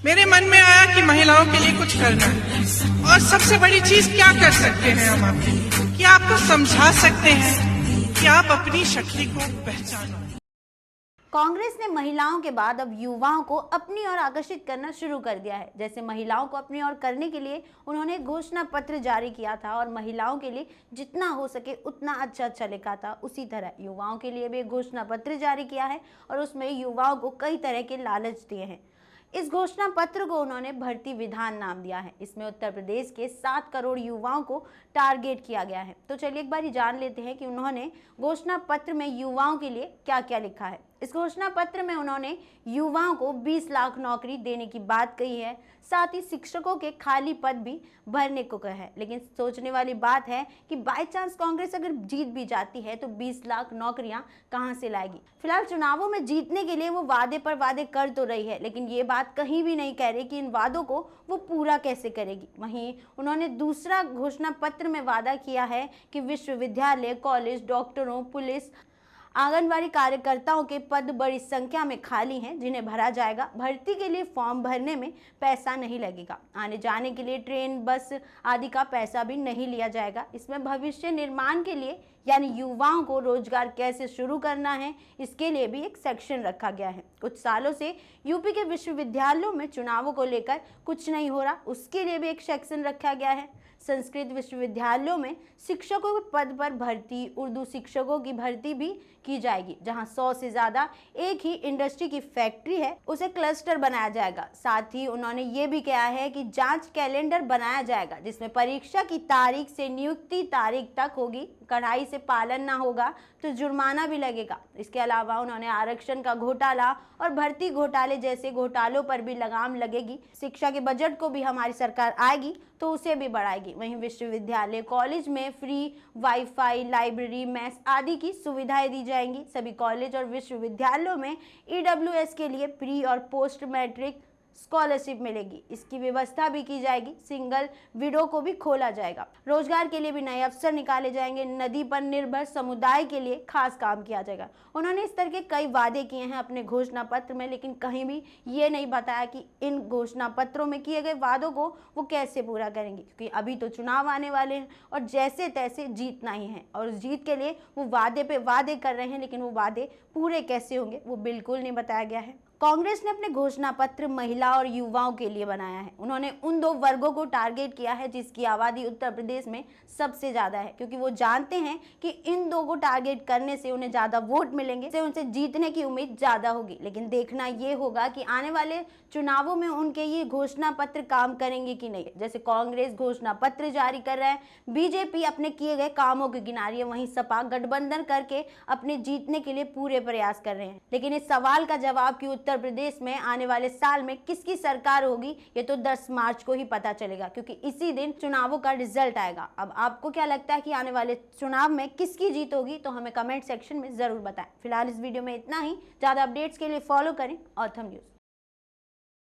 मेरे मन में आया कि महिलाओं के लिए कुछ करना है और सबसे बड़ी चीज क्या कर सकते हैं हम आपके लिए, कि आपको समझा सकते हैं कि आप अपनी शक्ति को पहचानो। कांग्रेस ने महिलाओं के बाद अब युवाओं को अपनी ओर आकर्षित करना शुरू कर दिया है। जैसे महिलाओं को अपनी ओर करने के लिए उन्होंने घोषणा पत्र जारी किया था और महिलाओं के लिए जितना हो सके उतना अच्छा लिखा था, उसी तरह युवाओं के लिए भी एक घोषणा पत्र जारी किया है और उसमें युवाओं को कई तरह के लालच दिए हैं। इस घोषणा पत्र को उन्होंने भर्ती विधान नाम दिया है। इसमें उत्तर प्रदेश के 7 करोड़ युवाओं को टारगेट किया गया है। तो चलिए एक बार जान लेते हैं कि उन्होंने घोषणा पत्र में युवाओं के लिए क्या क्या लिखा है। इस घोषणा पत्र में उन्होंने युवाओं को 20 लाख नौकरी देने की बात कही है, साथ ही शिक्षकों के खाली पद भी भरने को कहा है। लेकिन सोचने वाली बात है कि बाय चांस कांग्रेस अगर जीत भी जाती है तो 20 लाख नौकरियां कहां से लाएगी। फिलहाल चुनावों में जीतने के लिए वो वादे पर वादे कर तो रही है, लेकिन ये बात कहीं भी नहीं कह रही कि इन वादों को वो पूरा कैसे करेगी। वहीं उन्होंने दूसरा घोषणा पत्र में वादा किया है कि विश्वविद्यालय, कॉलेज, डॉक्टरों, पुलिस, आंगनबाड़ी कार्यकर्ताओं के पद बड़ी संख्या में खाली हैं जिन्हें भरा जाएगा। भर्ती के लिए फॉर्म भरने में पैसा नहीं लगेगा। आने जाने के लिए ट्रेन, बस आदि का पैसा भी नहीं लिया जाएगा। इसमें भविष्य निर्माण के लिए यानी युवाओं को रोजगार कैसे शुरू करना है, इसके लिए भी एक सेक्शन रखा गया है। कुछ सालों से यूपी के विश्वविद्यालयों में चुनावों को लेकर कुछ नहीं हो रहा, उसके लिए भी एक सेक्शन रखा गया है। संस्कृत विश्वविद्यालयों में शिक्षकों के पद पर भर्ती, उर्दू शिक्षकों की भर्ती भी की जाएगी। जहां 100 से ज्यादा एक ही इंडस्ट्री की फैक्ट्री है उसे क्लस्टर बनाया जाएगा। साथ ही उन्होंने ये भी कहा है कि जांच कैलेंडर बनाया जाएगा जिसमें परीक्षा की तारीख से नियुक्ति तारीख तक होगी। कड़ाई से पालन ना होगा तो जुर्माना भी लगेगा। इसके अलावा उन्होंने आरक्षण का घोटाला और भर्ती घोटाले जैसे घोटालों पर भी लगाम लगेगी। शिक्षा के बजट को भी हमारी सरकार आएगी तो उसे भी बढ़ाएगी। वहीं विश्वविद्यालय, कॉलेज में फ्री वाईफाई, लाइब्रेरी, मेस आदि की सुविधाएं दी जाएंगी। सभी कॉलेज और विश्वविद्यालयों में ईडब्ल्यूएस के लिए प्री और पोस्ट मैट्रिक स्कॉलरशिप मिलेगी, इसकी व्यवस्था भी की जाएगी। सिंगल विडो को भी खोला जाएगा। रोजगार के लिए भी नए अवसर निकाले जाएंगे। नदी पर निर्भर समुदाय के लिए खास काम किया जाएगा। उन्होंने इस तरह के कई वादे किए हैं अपने घोषणा पत्र में, लेकिन कहीं भी ये नहीं बताया कि इन घोषणा पत्रों में किए गए वादों को वो कैसे पूरा करेंगे, क्योंकि अभी तो चुनाव आने वाले हैं और जैसे तैसे जीतना ही है और उस जीत के लिए वो वादे पे वादे कर रहे हैं, लेकिन वो वादे पूरे कैसे होंगे वो बिल्कुल नहीं बताया गया है। कांग्रेस ने अपने घोषणा पत्र महिला और युवाओं के लिए बनाया है। उन्होंने उन 2 वर्गों को टारगेट किया है जिसकी आबादी उत्तर प्रदेश में सबसे ज्यादा है, क्योंकि वो जानते हैं कि इन 2 को टारगेट करने से उन्हें ज्यादा वोट मिलेंगे, से उनसे जीतने की उम्मीद ज्यादा होगी। लेकिन देखना ये होगा कि आने वाले चुनावों में उनके ये घोषणा पत्र काम करेंगे कि नहीं। जैसे कांग्रेस घोषणा पत्र जारी कर रहा है, बीजेपी अपने किए गए कामों की गिना रही है, वहीं सपा गठबंधन करके अपने जीतने के लिए पूरे प्रयास कर रहे हैं। लेकिन इस सवाल का जवाब कि उत्तर प्रदेश में आने वाले साल में किसकी सरकार होगी ये तो 10 मार्च को ही पता चलेगा, क्योंकि इसी दिन चुनावों का रिजल्ट आएगा। अब आपको क्या लगता है कि आने वाले चुनाव में किसकी जीत होगी, तो हमें कमेंट सेक्शन में जरूर बताएं। फिलहाल इस वीडियो में इतना ही। ज्यादा अपडेट्स के लिए फॉलो करें ऑथम न्यूज।